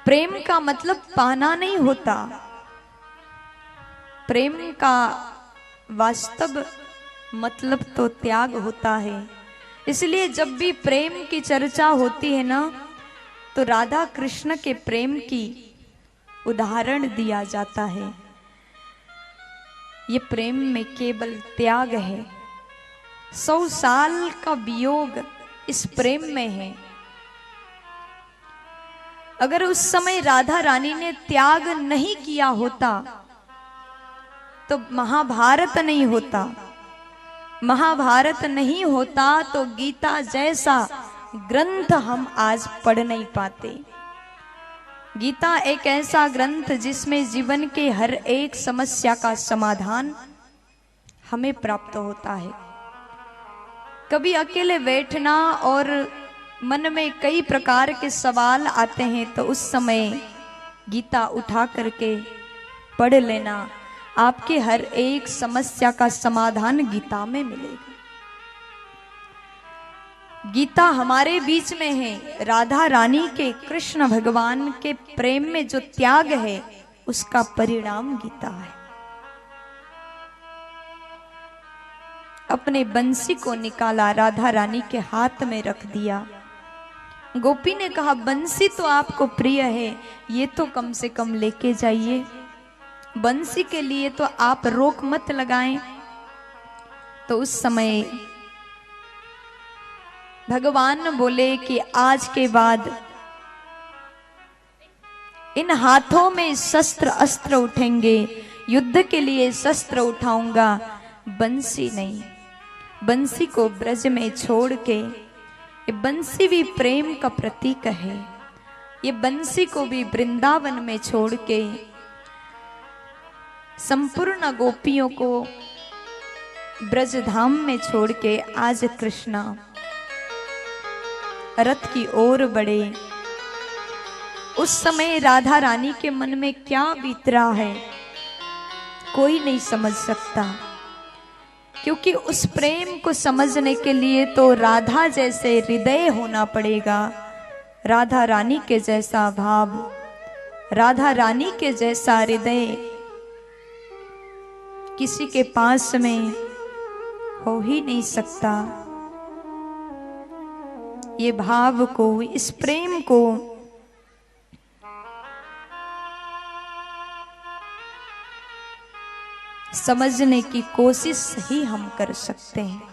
प्रेम का मतलब पाना नहीं होता, प्रेम का वास्तव मतलब तो त्याग होता है। इसलिए जब भी प्रेम की चर्चा होती है ना, तो राधा कृष्ण के प्रेम की उदाहरण दिया जाता है। ये प्रेम में केवल त्याग है। 100 साल का वियोग इस प्रेम में है। अगर उस समय राधा रानी ने त्याग नहीं किया होता तो महाभारत नहीं होता, महाभारत नहीं होता तो गीता जैसा ग्रंथ हम आज पढ़ नहीं पाते। गीता एक ऐसा ग्रंथ जिसमें जीवन के हर एक समस्या का समाधान हमें प्राप्त होता है। कभी अकेले बैठना और मन में कई प्रकार के सवाल आते हैं तो उस समय गीता उठा करके पढ़ लेना, आपके हर एक समस्या का समाधान गीता में मिलेगा। गीता हमारे बीच में है। राधा रानी के कृष्ण भगवान के प्रेम में जो त्याग है उसका परिणाम गीता है। अपने बंसी को निकाला, राधा रानी के हाथ में रख दिया। गोपी ने कहा बंसी तो आपको प्रिय है, ये तो कम से कम लेके जाइए, बंसी के लिए तो आप रोक मत लगाएं। तो उस समय भगवान बोले कि आज के बाद इन हाथों में शस्त्र अस्त्र उठेंगे, युद्ध के लिए शस्त्र उठाऊंगा, बंसी नहीं। बंसी को ब्रज में छोड़ के, ये बंसी भी प्रेम का प्रतीक है, ये बंसी को भी वृंदावन में छोड़ के संपूर्ण गोपियों को ब्रज धाम में छोड़ के आज कृष्णा रथ की ओर बढ़े। उस समय राधा रानी के मन में क्या बीत रहा है कोई नहीं समझ सकता, क्योंकि उस प्रेम को समझने के लिए तो राधा जैसे हृदय होना पड़ेगा, राधा रानी के जैसा भाव, राधा रानी के जैसा हृदय किसी के पास में हो ही नहीं सकता। ये भाव को, इस प्रेम को समझने की कोशिश ही हम कर सकते हैं।